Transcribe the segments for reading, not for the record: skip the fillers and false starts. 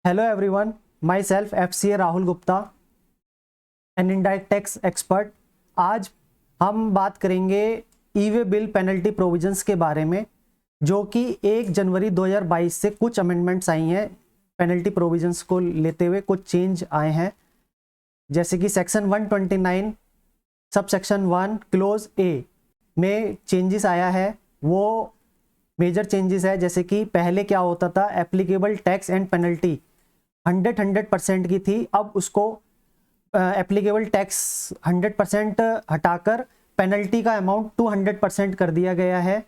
Hello everyone, my self FCA Rahul Gupta, an indirect tax expert. आज हम बात करेंगे ई-वे बिल पेनल्टी प्रोविजंस के बारे में, जो कि 1 जनवरी 2022 से कुछ अमेंडमेंट्स आई हैं। पेनल्टी प्रोविजंस को लेते हुए कुछ चेंज आए हैं, जैसे कि सेक्शन 129 सब सेक्शन 1 क्लोज ए में चेंजेस आया है। वो मेजर चेंजेस है, जैसे कि पहले क्या होता था, एप्लीकेबल टैक्स एंड पेनल्टी 100% की थी। अब उसको एप्लीकेबल टैक्स 100% हटाकर पेनल्टी का अमाउंट 200% कर दिया गया है।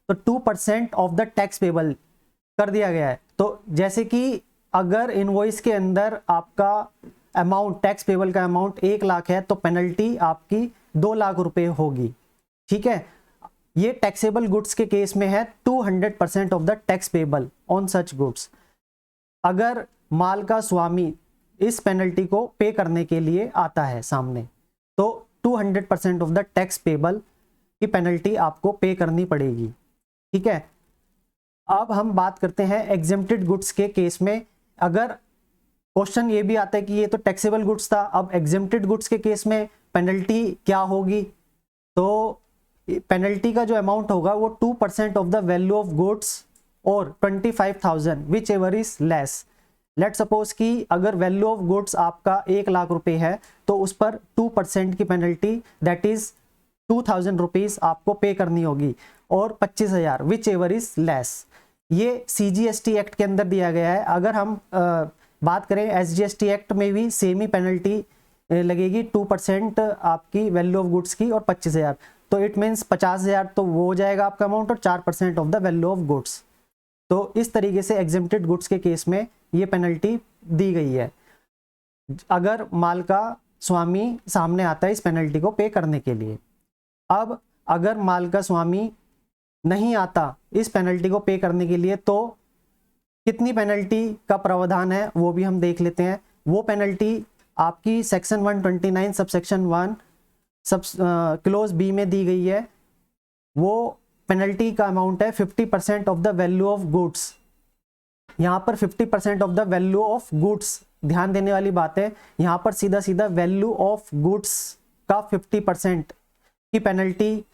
तो 2% ऑफ द टैक्स पेबल कर दिया गया है। तो जैसे कि अगर इनवॉइस के अंदर आपका अमाउंट, टैक्स पेबल का अमाउंट 1 लाख है, तो पेनल्टी आपकी 2 लाख रुपए होगी। ठीक है, ये टैक्सेबल गुड्स के केस में है 200% of the tax payable on such goods. अगर माल का स्वामी इस पेनल्टी को पे करने के लिए आता है सामने, तो 200% ऑफ द टैक्स पेबल की पेनल्टी आपको पे करनी पड़ेगी। ठीक है, अब हम बात करते हैं एग्जेम्प्टेड गुड्स के केस में। अगर क्वेश्चन ये भी आता है कि ये तो टैक्सेबल गुड्स था, अब एग्जेम्प्टेड गुड्स के केस में पेनल्टी क्या होगी, तो पेनल्टी का जो अमाउंट होगा वो 2% of the value of goods और 25,000 which ever is less. Let suppose कि अगर वैल्यू ऑफ गुड्स आपका 1 लाख रुपए है, तो उस पर 2% की पेनल्टी, दैट इज 2,000 रुपीज आपको पे करनी होगी, और 25,000 विच एवर इज लेस। ये CGST एक्ट के अंदर दिया गया है। अगर हम बात करें SGST एक्ट में भी सेम ही पेनल्टी लगेगी, 2% आपकी वैल्यू ऑफ गुड्स की और 25,000। तो इट मीन्स 50,000 तो वो हो जाएगा आपका अमाउंट, और 4% of the value of goods. तो इस तरीके से एग्जेम्प्टेड गुड्स के केस में ये पेनल्टी दी गई है, अगर माल का स्वामी सामने आता है इस पेनल्टी को पे करने के लिए। अब अगर माल का स्वामी नहीं आता इस पेनल्टी को पे करने के लिए, तो कितनी पेनल्टी का प्रावधान है वो भी हम देख लेते हैं। वो पेनल्टी आपकी सेक्शन 129 सबसेक्शन 1 सब क्लोज बी में दी गई है। वो पेनल्टी का अमाउंट है 50% of the value of goods. यहाँ पर 50% of the value of goods, ध्यान देने वाली बात है, यहाँ पर सीधा सीधा वैल्यू ऑफ गुड्स का 50% की पेनल्टी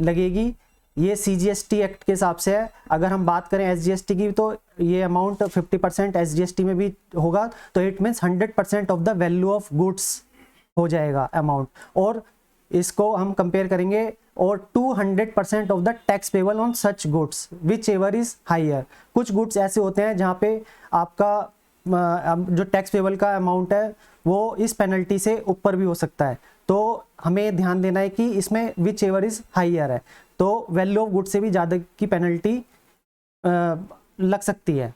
लगेगी। ये CGST एक्ट के हिसाब से है। अगर हम बात करें SGST की, तो ये अमाउंट 50% SGST में भी होगा, तो it means 100% of the value of goods हो जाएगा अमाउंट। और इसको हम कंपेयर करेंगे, और 200% of the tax payable on such goods whichever is higher. कुछ गुड्स ऐसे होते हैं जहाँ पे आपका जो टैक्स पेबल का अमाउंट है वो इस पेनल्टी से ऊपर भी हो सकता है। तो हमें ध्यान देना है कि इसमें विच एवर इज हायर है, तो वैल्यू ऑफ गुड्स से भी ज़्यादा की पेनल्टी लग सकती है।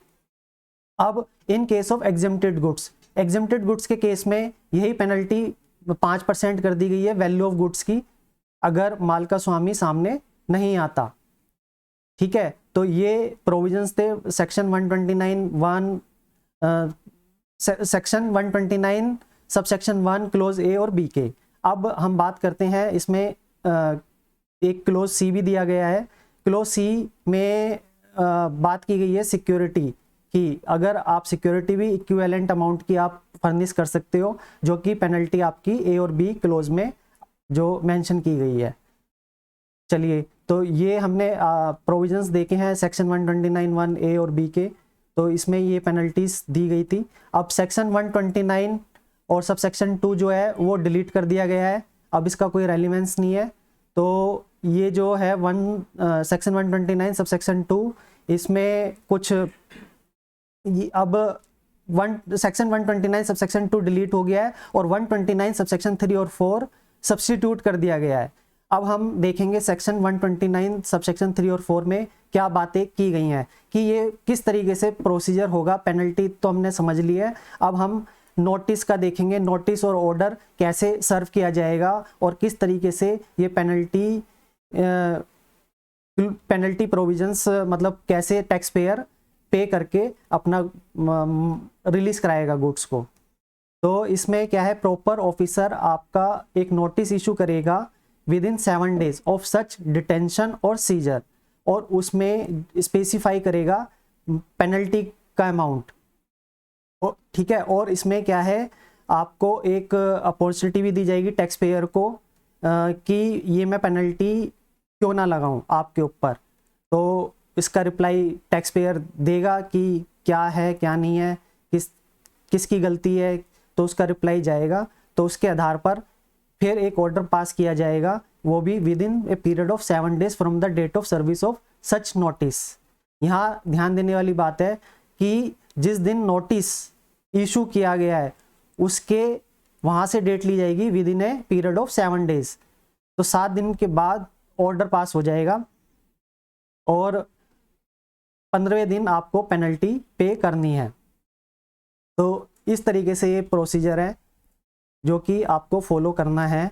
अब इन केस ऑफ एग्जेम्प्टेड गुड्स के केस में यही पेनल्टी 5% कर दी गई है वैल्यू ऑफ गुड्स की, अगर माल का स्वामी सामने नहीं आता। ठीक है, तो ये प्रोविजंस थे सेक्शन 129 सेक्शन 129 सबसेक्शन 1 क्लोज ए और बी के। अब हम बात करते हैं, इसमें एक क्लोज सी भी दिया गया है। क्लोज सी में बात की गई है सिक्योरिटी की। अगर आप सिक्योरिटी भी इक्विवेलेंट अमाउंट की आप फर्निश कर सकते हो, जो कि पेनल्टी आपकी ए और बी क्लोज में जो मेंशन की गई है। चलिए, तो ये हमने प्रोविजंस देखे हैं सेक्शन 129 1 ए और बी के, तो इसमें ये पेनल्टीज दी गई थी। अब सेक्शन 129 और सब सेक्शन 2 जो है वो डिलीट कर दिया गया है, अब इसका कोई रेलिवेंस नहीं है। तो ये जो है सेक्शन 129 सब सेक्शन 2, इसमें कुछ अब सेक्शन 129 सब सेक्शन 2 डिलीट हो गया है, और 129 सब सेक्शन 3 और 4 सब्स्टिट्यूट कर दिया गया है। अब हम देखेंगे सेक्शन 129 सब सेक्शन 3 और 4 में क्या बातें की गई हैं, कि ये किस तरीके से प्रोसीजर होगा। पेनल्टी तो हमने समझ ली है, अब हम नोटिस का देखेंगे, नोटिस और ऑर्डर कैसे सर्व किया जाएगा, और किस तरीके से ये पेनल्टी प्रोविजंस, मतलब कैसे टैक्स पेयर पे करके अपना रिलीज कराएगा गुड्स को। तो इसमें क्या है, प्रॉपर ऑफिसर आपका एक नोटिस इशू करेगा with in 7 days of such detention और सीजर, और उसमें स्पेसिफाई करेगा पेनल्टी का अमाउंट। ठीक है। और इसमें क्या है, आपको एक अपॉर्चुनिटी भी दी जाएगी टैक्स पेयर को कि ये मैं पेनल्टी क्यों ना लगाऊं आपके ऊपर। तो इसका रिप्लाई टैक्स पेयर देगा कि क्या है क्या नहीं है, किसकी गलती है, तो उसका रिप्लाई जाएगा। तो उसके आधार पर फिर एक ऑर्डर पास किया जाएगा, वो भी within a period of 7 days from the date of service of such notice. यहाँ ध्यान देने वाली बात है कि जिस दिन नोटिस इशू किया गया है उसके वहाँ से डेट ली जाएगी with in a period of 7 days। तो 7 दिन के बाद ऑर्डर पास हो जाएगा और 15वें दिन आपको पेनल्टी पे करनी है। तो इस तरीके से ये प्रोसीजर है जो कि आपको फॉलो करना है।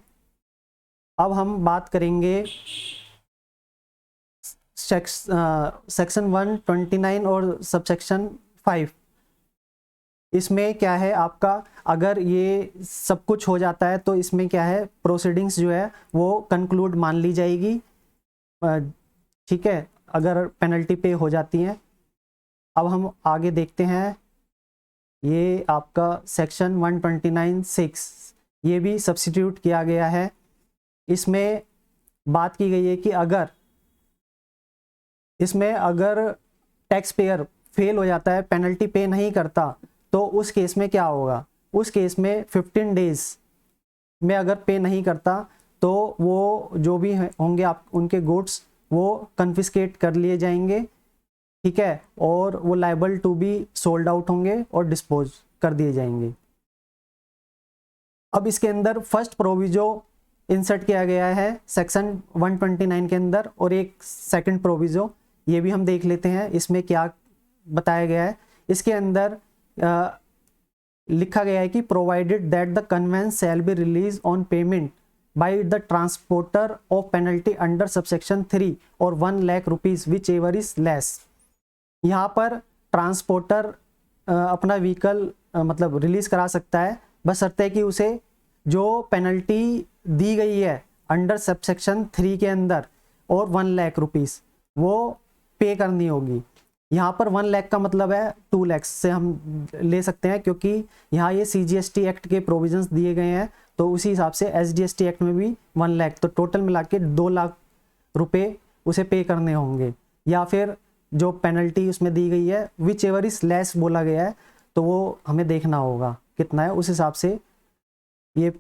अब हम बात करेंगे सेक्शन 129 और सबसेक्शन 5। इसमें क्या है आपका, अगर ये सब कुछ हो जाता है तो इसमें क्या है, प्रोसीडिंग्स जो है वो कंक्लूड मान ली जाएगी, ठीक है, अगर पेनल्टी पे हो जाती है। अब हम आगे देखते हैं, ये आपका सेक्शन 129(6) ये भी सब्स्टिट्यूट किया गया है। इसमें बात की गई है कि अगर टैक्स पेयर फेल हो जाता है, पेनल्टी पे नहीं करता, तो उस केस में क्या होगा। उस केस में 15 days में अगर पे नहीं करता तो वो जो भी होंगे आप उनके गुड्स वो कन्फिस्केट कर लिए जाएंगे, ठीक है, और वो liable to be sold out होंगे और डिस्पोज कर दिए जाएंगे। अब इसके अंदर फर्स्ट प्रोविजो इंसर्ट किया गया है सेक्शन 129 के अंदर, और एक सेकंड प्रोविजो, ये भी हम देख लेते हैं इसमें क्या बताया गया है। इसके अंदर लिखा गया है कि provided that the conveyance shall be release on payment by the transporter of penalty under subsection 3 और 1 lakh rupees which ever is less. यहाँ पर ट्रांसपोर्टर अपना व्हीकल मतलब रिलीज करा सकता है, बशर्ते कि उसे जो पेनल्टी दी गई है अंडर सबसेक्शन 3 के अंदर और 1 लाख रुपीस वो पे करनी होगी। यहाँ पर 1 लाख का मतलब है 2 लाख से हम ले सकते हैं, क्योंकि यहाँ ये CGST एक्ट के प्रोविजंस दिए गए हैं, तो उसी हिसाब से SGST एक्ट में भी 1 लाख, तो टोटल मिला के 2 लाख रुपए उसे पे करने होंगे। या फिर जो पेनल्टी उसमें दी गई है विच एवर इज लेस बोला गया है, तो वो हमें देखना होगा कितना है, उस हिसाब से ये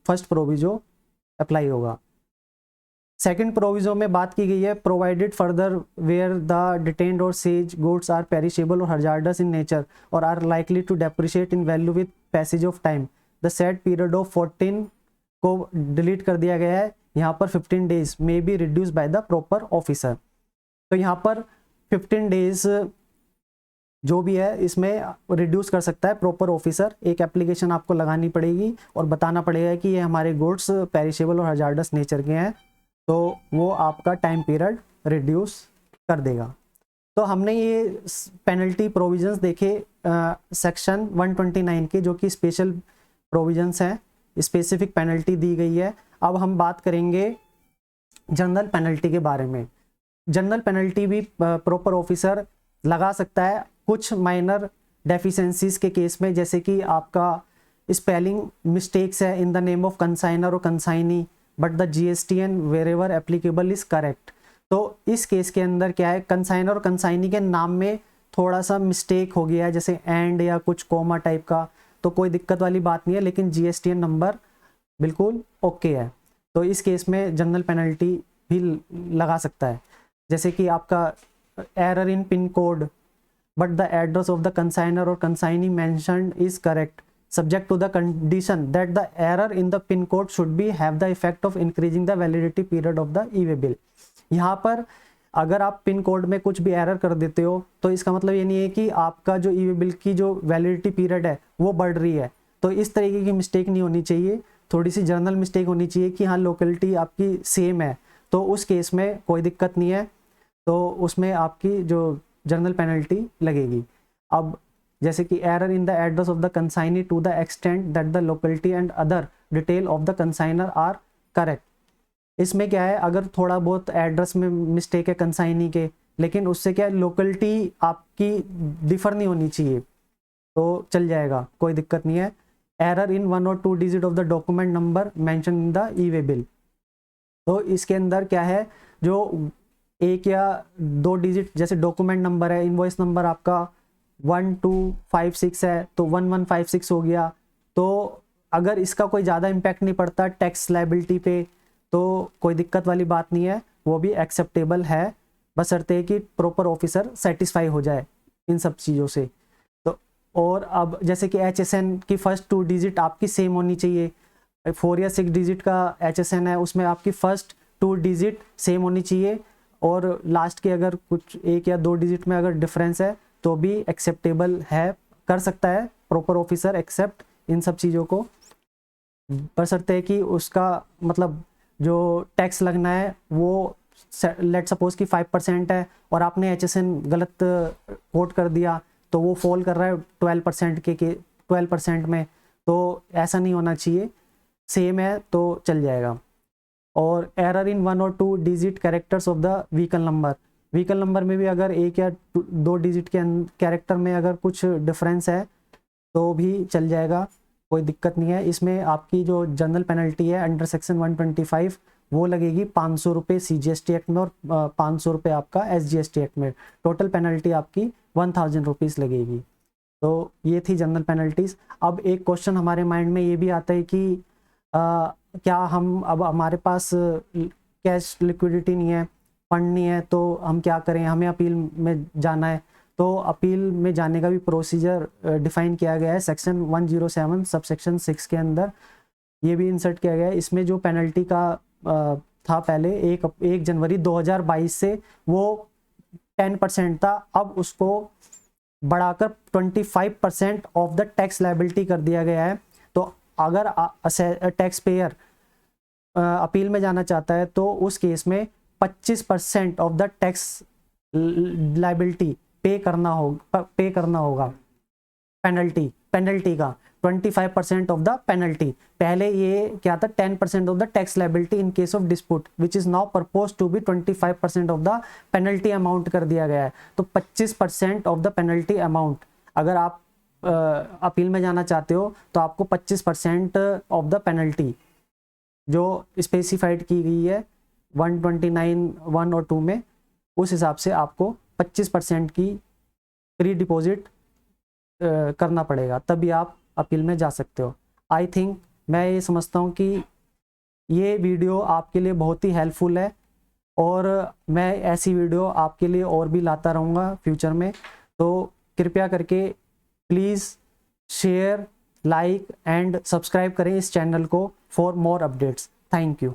फर्स्ट प्रोविजो अप्लाई होगा। सेकंड प्रोविजो में बात की गई है provided further where the detained और सीज गुड्स आर पेरिशेबल और हजार्डस इन नेचर और are likely to depreciate in value with passage of time the said period of 14 को डिलीट कर दिया गया है। यहाँ पर 15 days may be reduce by the proper officer. तो यहाँ पर 15 days जो भी है इसमें रिड्यूस कर सकता है प्रॉपर ऑफिसर। एक एप्लीकेशन आपको लगानी पड़ेगी और बताना पड़ेगा कि ये हमारे गुड्स पेरिशेबल और हजार्डस नेचर के हैं, तो वो आपका टाइम पीरियड रिड्यूस कर देगा। तो हमने ये पेनल्टी प्रोविजंस देखे सेक्शन 129 के, जो कि स्पेशल प्रोविजंस हैं, स्पेसिफिक पेनल्टी दी गई है। अब हम बात करेंगे जनरल पेनल्टी के बारे में। जनरल पेनल्टी भी प्रॉपर ऑफिसर लगा सकता है कुछ माइनर डेफिशिएंसीज के केस में, जैसे कि आपका स्पेलिंग मिस्टेक्स है in the name of consignor और consignee but the GSTN wherever applicable is correct. तो इस केस के अंदर क्या है, कंसाइनर और कंसाइनी के नाम में थोड़ा सा मिस्टेक हो गया है, जैसे एंड या कुछ कोमा टाइप का, तो कोई दिक्कत वाली बात नहीं है, लेकिन GSTN नंबर बिल्कुल ओके है, तो इस केस में जनरल पेनल्टी भी लगा सकता है। जैसे कि आपका error in pin code but the address of the consignor और consignee mentioned is correct subject to the condition that the error in the pin code should be have the effect of increasing the validity period of the e-way bill। यहाँ पर अगर आप pin code में कुछ भी error कर देते हो तो इसका मतलब ये नहीं है कि आपका जो ई-वे बिल की जो वैलिडिटी पीरियड है वो बढ़ रही है। तो इस तरीके की मिस्टेक नहीं होनी चाहिए, थोड़ी सी जर्नल मिस्टेक होनी चाहिए कि हाँ लोकेलिटी आपकी सेम है, तो उस केस में कोई दिक्कत नहीं है, तो उसमें आपकी जो जर्नल पेनल्टी लगेगी। अब जैसे कि error in the address of the consignee to the extent that the locality and other detail of the consignor are correct. इसमें क्या है, अगर थोड़ा बहुत एड्रेस में मिस्टेक है कंसाइनी के, लेकिन उससे क्या है लोकेलिटी आपकी डिफर नहीं होनी चाहिए, तो चल जाएगा, कोई दिक्कत नहीं है। एरर इन 1 और 2 digit of the document number mention in the E way bill. तो इसके अंदर क्या है, जो एक या 2 डिजिट, जैसे डॉक्यूमेंट नंबर है, इनवॉइस नंबर आपका 1256 है तो 1156 हो गया। तो अगर इसका कोई ज़्यादा इम्पैक्ट नहीं पड़ता टैक्स लायबिलिटी पे तो कोई दिक्कत वाली बात नहीं है, वो भी एक्सेप्टेबल है, बशर्ते कि प्रॉपर ऑफिसर सेटिस्फाई हो जाए इन सब चीज़ों से। तो और अब जैसे कि HSN की फर्स्ट 2 डिजिट आपकी सेम होनी चाहिए, 4 या 6 डिजिट का HSN है उसमें आपकी फर्स्ट 2 डिजिट सेम होनी चाहिए, और लास्ट के अगर कुछ 1 या 2 डिजिट में अगर डिफरेंस है तो भी एक्सेप्टेबल है, कर सकता है प्रॉपर ऑफिसर एक्सेप्ट इन सब चीज़ों को, बशर्ते कि उसका मतलब जो टैक्स लगना है वो लेट सपोज कि 5% है और आपने HSN गलत कोट कर दिया तो वो फॉल कर रहा है 12% के 12% में, तो ऐसा नहीं होना चाहिए, सेम है तो चल जाएगा। और एरर इन 1 और 2 digit characters of the vehicle number, vehicle number में भी अगर 1 या 2 डिजिट के कैरेक्टर में अगर कुछ डिफरेंस है तो भी चल जाएगा, कोई दिक्कत नहीं है। इसमें आपकी जो जनरल पेनल्टी है अंडर सेक्शन 125 वो लगेगी 500 रुपये CGST एक्ट में और 500 रुपये आपका SGST एक्ट में, टोटल पेनल्टी आपकी 1000 रुपीज़ लगेगी। तो ये थी जनरल पेनल्टीज़। अब एक क्वेश्चन हमारे माइंड में ये भी आता है कि क्या हम, अब हमारे पास कैश लिक्विडिटी नहीं है, फंड नहीं है, तो हम क्या करें, हमें अपील में जाना है। तो अपील में जाने का भी प्रोसीजर डिफाइन किया गया है सेक्शन 107 सबसेक्शन 6 के अंदर, ये भी इंसर्ट किया गया है। इसमें जो पेनल्टी का था पहले 1 जनवरी 2022 से वो 10% था, अब उसको बढ़ाकर 25% ऑफ द टैक्स लायबिलिटी कर दिया गया है। तो अगर टैक्स पेयर अपील में जाना चाहता है तो उस केस में 25% ऑफ द टैक्स लायबिलिटी पे करना होगा पेनल्टी का 25% ऑफ द पेनल्टी। पहले ये क्या था, 10% of the tax liability in case of dispute which is now propose to be 25% of the penalty amount कर दिया गया है। तो 25% ऑफ द पेनल्टी अमाउंट, अगर आप अपील में जाना चाहते हो तो आपको 25% ऑफ द पेनल्टी जो स्पेसिफाइड की गई है 129(1) और 2 में, उस हिसाब से आपको 25% की प्री डिपॉजिट करना पड़ेगा, तभी आप अपील में जा सकते हो। आई थिंक, मैं ये समझता हूँ कि ये वीडियो आपके लिए बहुत ही हेल्पफुल है और मैं ऐसी वीडियो आपके लिए और भी लाता रहूँगा फ्यूचर में। तो कृपया करके please share, like and subscribe करें इस चैनल को for more updates. Thank you.